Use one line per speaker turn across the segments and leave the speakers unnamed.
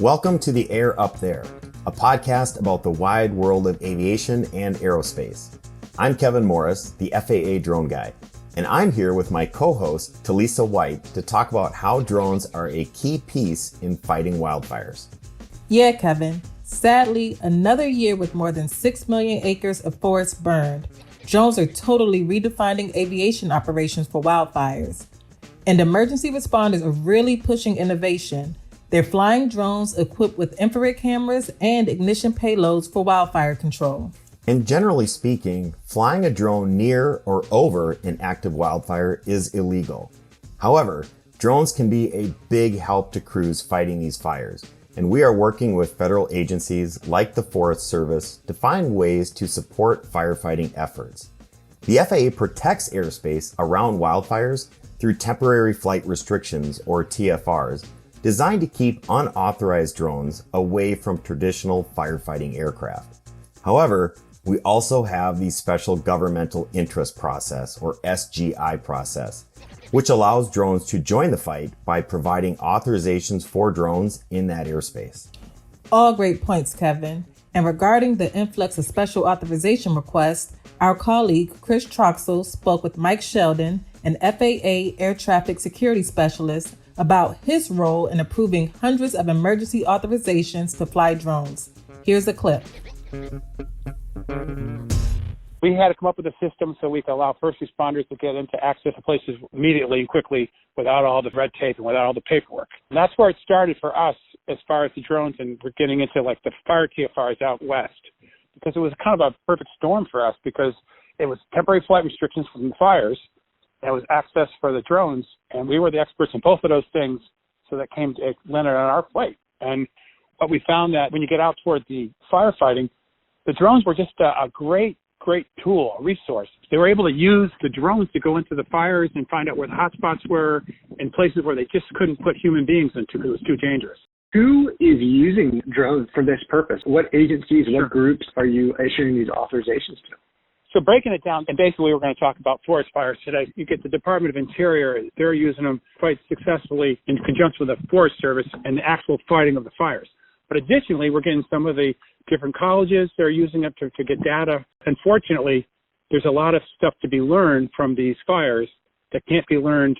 Welcome to The Air Up There, a podcast about the wide world of aviation and aerospace. I'm Kevin Morris, the FAA drone guy, and I'm here with my co-host, Talisa White, to talk about how drones are a key piece in fighting wildfires.
Yeah, Kevin. Sadly, another year with more than 6 million acres of forest burned. Drones are totally redefining aviation operations for wildfires. And emergency responders are really pushing innovation. They're flying drones equipped with infrared cameras and ignition payloads for wildfire control.
And generally speaking, flying a drone near or over an active wildfire is illegal. However, drones can be a big help to crews fighting these fires. And we are working with federal agencies like the Forest Service to find ways to support firefighting efforts. The FAA protects airspace around wildfires through temporary flight restrictions, or TFRs, designed to keep unauthorized drones away from traditional firefighting aircraft. However, we also have the Special Governmental Interest Process, or SGI process, which allows drones to join the fight by providing authorizations for drones in that airspace.
All great points, Kevin. And regarding the influx of special authorization requests, our colleague Chris Troxel spoke with Mike Sheldon, an FAA air traffic security specialist, about his role in approving hundreds of emergency authorizations to fly drones. Here's a clip.
We had to come up with a system so we could allow first responders to get into access to places immediately and quickly without all the red tape and without all the paperwork. And that's where it started for us as far as the drones, and we're getting into like the fire TFRs out west, because it was kind of a perfect storm for us because it was temporary flight restrictions from the fires. It was access for the drones, and we were the experts in both of those things, so that came to landed on our plate. And what we found that when you get out toward the firefighting, the drones were just a great tool, a resource. They were able to use the drones to go into the fires and find out where the hotspots were in places where they just couldn't put human beings into because it was too dangerous.
Who is using drones for this purpose? What agencies, what groups are you issuing these authorizations to?
So breaking it down, and basically we're going to talk about forest fires today. You get the Department of Interior. They're using them quite successfully in conjunction with the Forest Service and the actual fighting of the fires. But additionally, we're getting some of the different colleges. They're using it to get data. Unfortunately, there's a lot of stuff to be learned from these fires that can't be learned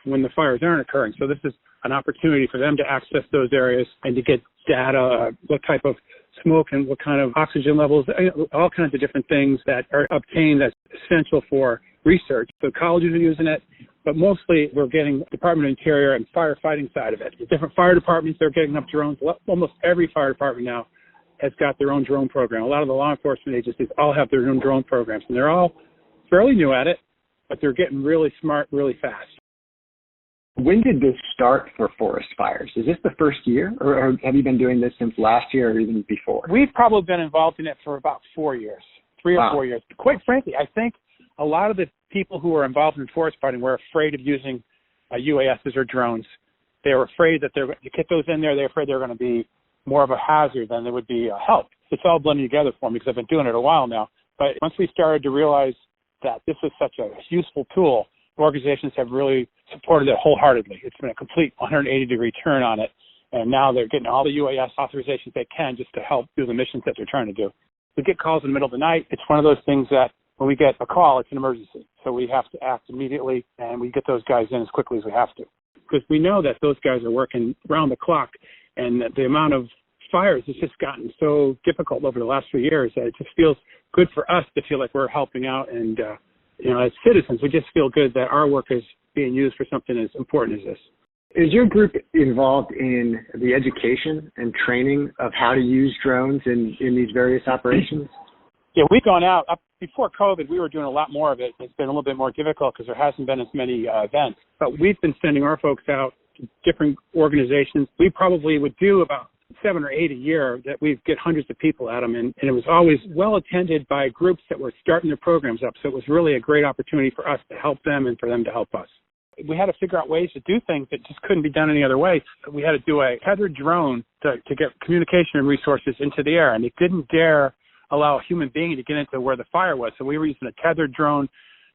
when the fires aren't occurring. So this is an opportunity for them to access those areas and to get data, what type of smoke and what kind of oxygen levels, all kinds of different things that are obtained that's essential for research. So colleges are using it, but mostly we're getting Department of Interior and firefighting side of it. The different fire departments, they're getting up drones. Almost every fire department now has got their own drone program. A lot of the law enforcement agencies all have their own drone programs, and they're all fairly new at it, but they're getting really smart really fast.
When did this start for forest fires? Is this the first year, or have you been doing this since last year or even before?
We've probably been involved in it for about 4 years, 3 or 4 years. Quite frankly, I think a lot of the people who are involved in forest fighting were afraid of using UASs or drones. They were afraid that to get those in there, they're afraid they're going to be more of a hazard than they would be a help. It's all blending together for me because I've been doing it a while now. But once we started to realize that this is such a useful tool, organizations have really supported it wholeheartedly. It's been a complete 180-degree turn on it, and now they're getting all the UAS authorizations they can just to help do the missions that they're trying to do. We get calls in the middle of the night. It's one of those things that when we get a call, it's an emergency. So we have to act immediately, and we get those guys in as quickly as we have to. Because we know that those guys are working round the clock, and that the amount of fires has just gotten so difficult over the last few years that it just feels good for us to feel like we're helping out. And, as citizens, we just feel good that our work is being used for something as important as this.
Is your group involved in the education and training of how to use drones in these various operations?
Yeah, we've gone out. Before COVID, we were doing a lot more of it. It's been a little bit more difficult because there hasn't been as many events. But we've been sending our folks out to different organizations. We probably would do about 7 or 8 a year that we get hundreds of people at them. And it was always well attended by groups that were starting their programs up. So it was really a great opportunity for us to help them and for them to help us. We had to figure out ways to do things that just couldn't be done any other way. We had to do a tethered drone to get communication and resources into the air. And it didn't dare allow a human being to get into where the fire was. So we were using a tethered drone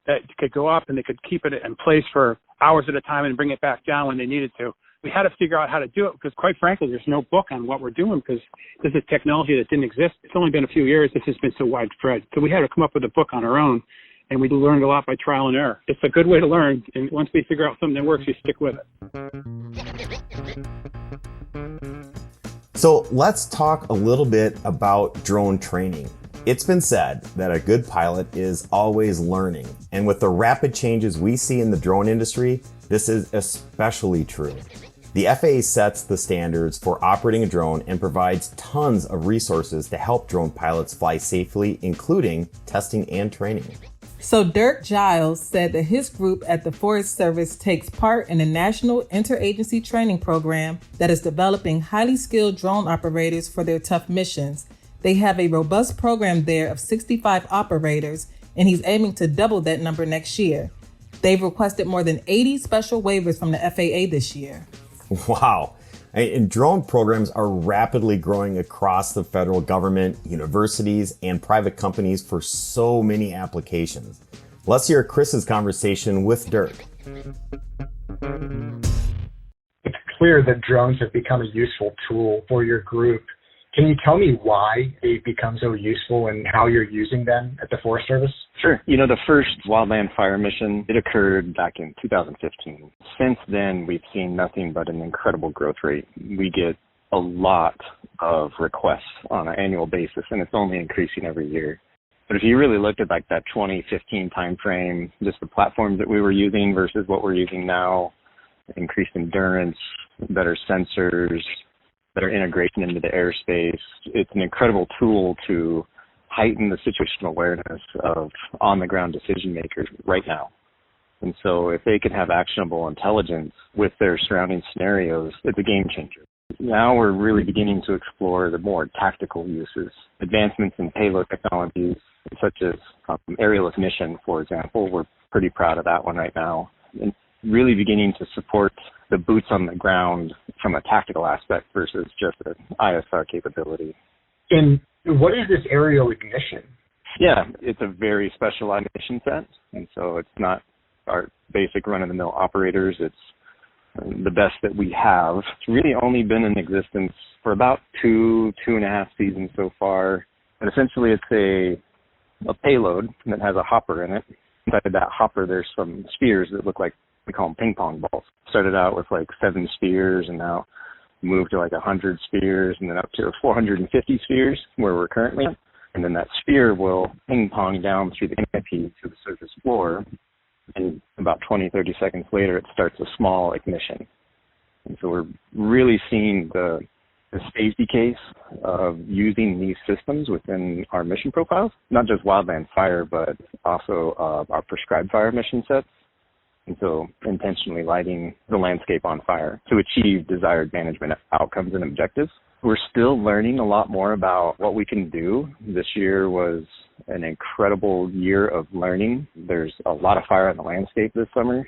that could go up and they could keep it in place for hours at a time and bring it back down when they needed to. We had to figure out how to do it because, quite frankly, there's no book on what we're doing because this is technology that didn't exist. It's only been a few years. This has been so widespread. So we had to come up with a book on our own, and we learned a lot by trial and error. It's a good way to learn, and once we figure out something that works, we stick with it.
So let's talk a little bit about drone training. It's been said that a good pilot is always learning, and with the rapid changes we see in the drone industry, this is especially true. The FAA sets the standards for operating a drone and provides tons of resources to help drone pilots fly safely, including testing and training.
So Dirk Giles said that his group at the Forest Service takes part in a national interagency training program that is developing highly skilled drone operators for their tough missions. They have a robust program there of 65 operators, and he's aiming to double that number next year. They've requested more than 80 special waivers from the FAA this year.
Wow. And drone programs are rapidly growing across the federal government, universities, and private companies for so many applications. Let's hear Chris's conversation with Dirk.
It's clear that drones have become a useful tool for your group. Can you tell me why they've become so useful and how you're using them at the Forest Service?
Sure. The first wildland fire mission, it occurred back in 2015. Since then, we've seen nothing but an incredible growth rate. We get a lot of requests on an annual basis, and it's only increasing every year. But if you really looked at like that 2015 timeframe, just the platforms that we were using versus what we're using now, increased endurance, better sensors, better integration into the airspace. It's an incredible tool to heighten the situational awareness of on-the-ground decision makers right now. And so if they can have actionable intelligence with their surrounding scenarios, it's a game changer. Now we're really beginning to explore the more tactical uses. Advancements in payload technologies, such as aerial ignition, for example. We're pretty proud of that one right now. And really beginning to support the boots on the ground from a tactical aspect versus just an ISR capability.
And what is this aerial ignition?
Yeah, it's a very specialized mission set, and so it's not our basic run-of-the-mill operators. It's the best that we have. It's really only been in existence for about two and a half seasons so far. And essentially it's a payload that has a hopper in it. Inside of that hopper, there's some spheres that look like, we call them ping pong balls. Started out with like 7 spheres and now moved to like 100 spheres and then up to 450 spheres where we're currently at. And then that sphere will ping pong down through the canopy to the surface floor. And about 20, 30 seconds later, it starts a small ignition. And so we're really seeing the safety case of using these systems within our mission profiles, not just wildland fire, but also our prescribed fire mission sets. And so intentionally lighting the landscape on fire to achieve desired management outcomes and objectives. We're still learning a lot more about what we can do. This year was an incredible year of learning. There's a lot of fire on the landscape this summer,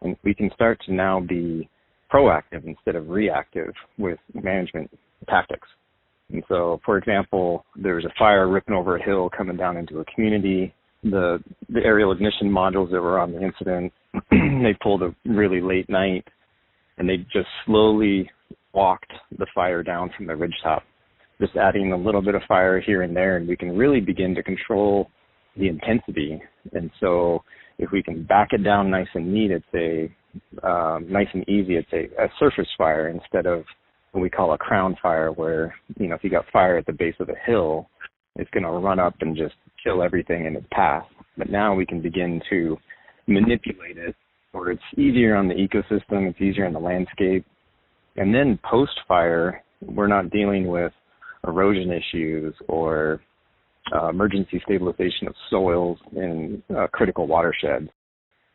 and we can start to now be proactive instead of reactive with management tactics. And so, for example, there was a fire ripping over a hill coming down into a community. The aerial ignition modules that were on the incident, they pulled a really late night, and they just slowly walked the fire down from the ridgetop, just adding a little bit of fire here and there, and we can really begin to control the intensity. And so if we can back it down nice and neat, it's nice and easy. It's a surface fire instead of what we call a crown fire, where, if you got fire at the base of a hill, it's going to run up and just kill everything in its path. But now we can begin to manipulate it, where it's easier on the ecosystem, it's easier on the landscape. And then post-fire, we're not dealing with erosion issues or emergency stabilization of soils in critical watersheds.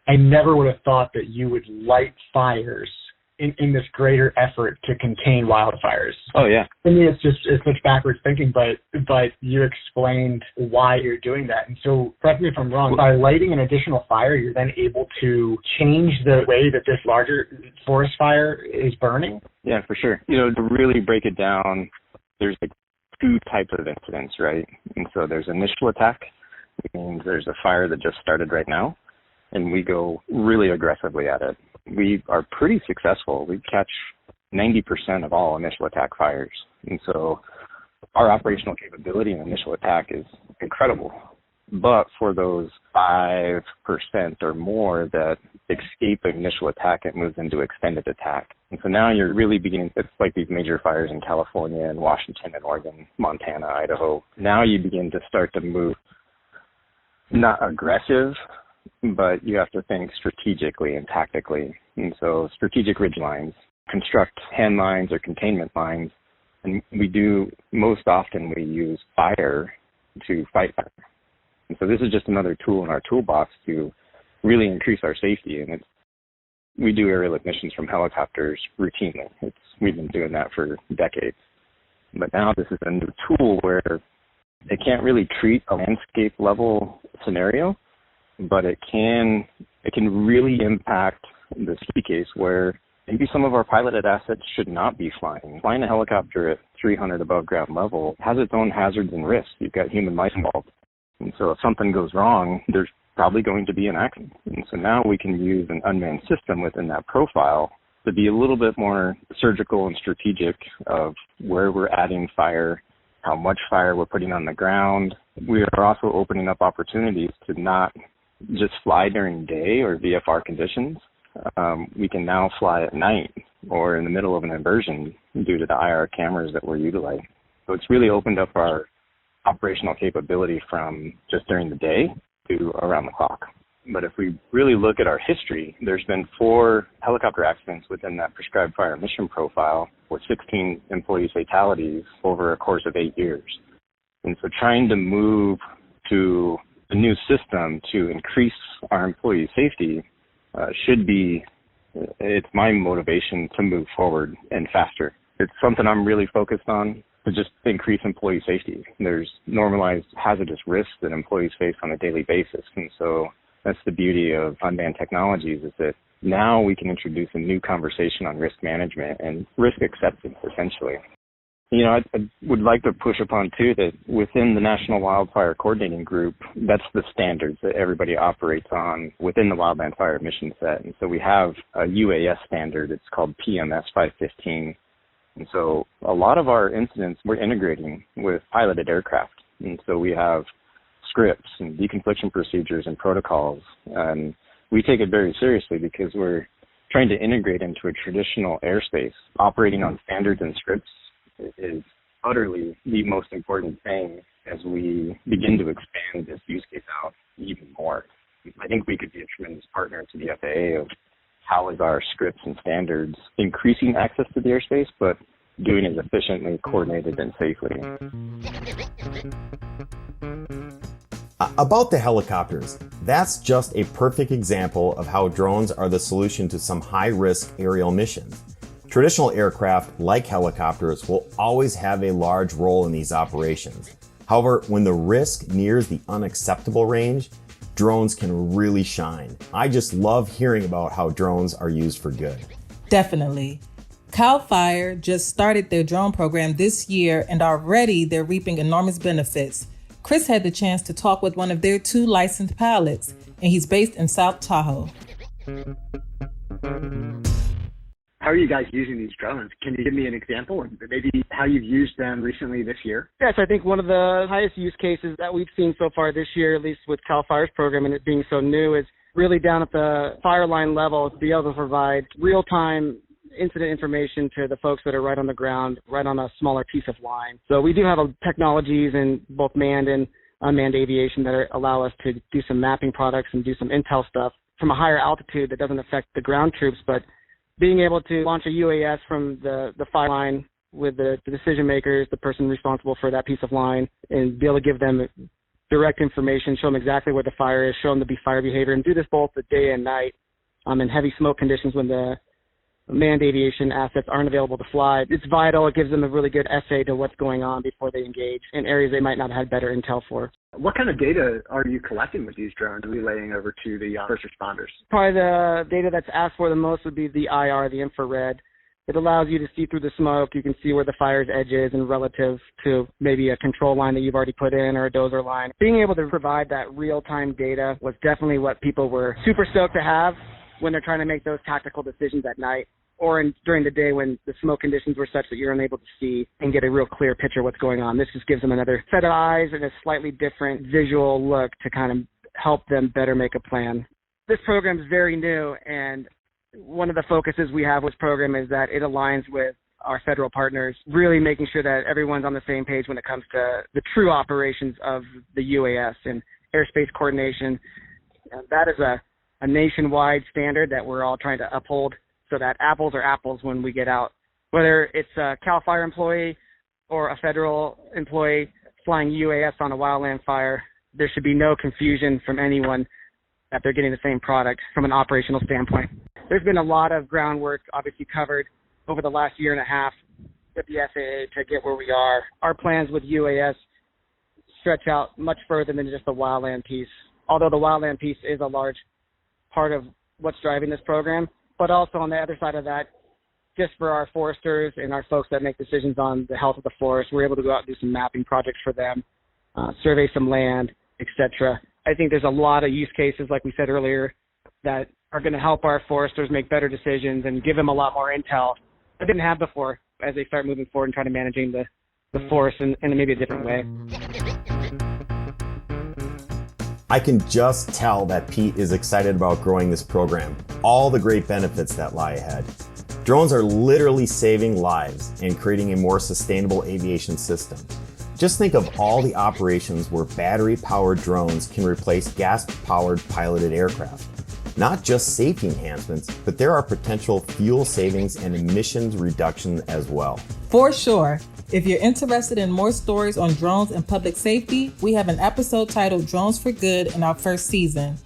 I never would have thought that you would light fires in this greater effort to contain wildfires.
Oh, yeah.
I mean, it's such backwards thinking, but you explained why you're doing that. And so, correct me if I'm wrong, by lighting an additional fire, you're then able to change the way that this larger forest fire is burning?
Yeah, for sure. To really break it down, there's like 2 types of incidents, right? And so there's initial attack, which means there's a fire that just started right now. and we go really aggressively at it. We are pretty successful. We catch 90% of all initial attack fires. And so our operational capability in initial attack is incredible. But for those 5% or more that escape initial attack, it moves into extended attack. And so now you're really beginning, it's like these major fires in California and Washington and Oregon, Montana, Idaho. Now you begin to start to move, not aggressive, but you have to think strategically and tactically. And so strategic ridge lines, construct hand lines or containment lines. And most often we use fire to fight fire. And so this is just another tool in our toolbox to really increase our safety. And we do aerial missions from helicopters routinely. We've been doing that for decades. But now this is a new tool where it can't really treat a landscape level scenario, but it can really impact the ski case where maybe some of our piloted assets should not be flying. Flying a helicopter at 300 above ground level has its own hazards and risks. You've got human life involved. And so if something goes wrong, there's probably going to be an accident. And so now we can use an unmanned system within that profile to be a little bit more surgical and strategic of where we're adding fire, how much fire we're putting on the ground. We are also opening up opportunities to not just fly during day or VFR conditions. We can now fly at night or in the middle of an inversion due to the IR cameras that we're utilizing. So it's really opened up our operational capability from just during the day to around the clock. But if we really look at our history, there's been 4 helicopter accidents within that prescribed fire mission profile with 16 employee fatalities over a course of 8 years. And so trying to move to a new system to increase our employee safety it's my motivation to move forward and faster. It's something I'm really focused on, to just increase employee safety. There's normalized hazardous risks that employees face on a daily basis. And so that's the beauty of unmanned technologies, is that now we can introduce a new conversation on risk management and risk acceptance, essentially. You know, I would like to push upon, too, that within the National Wildfire Coordinating Group, that's the standards that everybody operates on within the Wildland Fire Mission Set. And so we have a UAS standard. It's called PMS 515. And so a lot of our incidents we're integrating with piloted aircraft. And so we have scripts and deconfliction procedures and protocols. And we take it very seriously because we're trying to integrate into a traditional airspace. Operating on standards and scripts is utterly the most important thing as we begin to expand this use case out even more. I think we could be a tremendous partner to the FAA of how is our scripts and standards increasing access to the airspace, but doing it efficiently, coordinated, and safely.
About the helicopters, that's just a perfect example of how drones are the solution to some high-risk aerial missions. Traditional aircraft, like helicopters, will always have a large role in these operations. However, when the risk nears the unacceptable range, drones can really shine. I just love hearing about how drones are used for good.
Definitely. CAL FIRE just started their drone program this year, and already they're reaping enormous benefits. Chris had the chance to talk with one of their 2 licensed pilots, and he's based in South Tahoe.
How are you guys using these drones? Can you give me an example and maybe how you've used them recently this year?
Yes, I think one of the highest use cases that we've seen so far this year, at least with CAL FIRE's program and it being so new, is really down at the fire line level to be able to provide real-time incident information to the folks that are right on the ground, right on a smaller piece of line. So we do have technologies in both manned and unmanned aviation that allow us to do some mapping products and do some intel stuff from a higher altitude that doesn't affect the ground troops, but being able to launch a UAS from the fire line with the decision makers, the person responsible for that piece of line, and be able to give them direct information, show them exactly where the fire is, show them the fire behavior, and do this both the day and night in heavy smoke conditions when the manned aviation assets aren't available to fly. It's vital. It gives them a really good essay to what's going on before they engage in areas they might not have had better intel for.
What kind of data are you collecting with these drones, relaying over to the first responders?
Probably the data that's asked for the most would be the IR, the infrared. It allows you to see through the smoke. You can see where the fire's edge is and relative to maybe a control line that you've already put in or a dozer line. Being able to provide that real-time data was definitely what people were super stoked to have when they're trying to make those tactical decisions at night or during the day when the smoke conditions were such that you're unable to see and get a real clear picture of what's going on. This just gives them another set of eyes and a slightly different visual look to kind of help them better make a plan. This program is very new, and one of the focuses we have with this program is that it aligns with our federal partners, really making sure that everyone's on the same page when it comes to the true operations of the UAS and airspace coordination. That is a nationwide standard that we're all trying to uphold so that apples are apples when we get out. Whether it's a CAL FIRE employee or a federal employee flying UAS on a wildland fire, there should be no confusion from anyone that they're getting the same product from an operational standpoint. There's been a lot of groundwork obviously covered over the last year and a half with the FAA to get where we are. Our plans with UAS stretch out much further than just the wildland piece, although the wildland piece is a large part of what's driving this program. But also on the other side of that, just for our foresters and our folks that make decisions on the health of the forest, we're able to go out and do some mapping projects for them, survey some land, etc. I think there's a lot of use cases, like we said earlier, that are going to help our foresters make better decisions and give them a lot more intel they didn't have before as they start moving forward and trying to managing the forest in maybe a different way.
I can just tell that Pete is excited about growing this program, all the great benefits that lie ahead. Drones are literally saving lives and creating a more sustainable aviation system. Just think of all the operations where battery-powered drones can replace gas-powered piloted aircraft. Not just safety enhancements, but there are potential fuel savings and emissions reduction as well.
For sure. If you're interested in more stories on drones and public safety, we have an episode titled Drones for Good in our first season.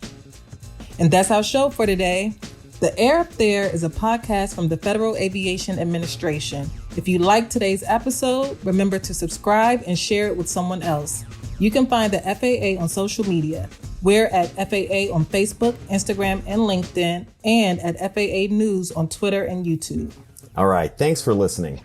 And that's our show for today. The Air Up There is a podcast from the Federal Aviation Administration. If you liked today's episode, remember to subscribe and share it with someone else. You can find the FAA on social media. We're at FAA on Facebook, Instagram, and LinkedIn, and at FAA News on Twitter and YouTube.
All right, thanks for listening.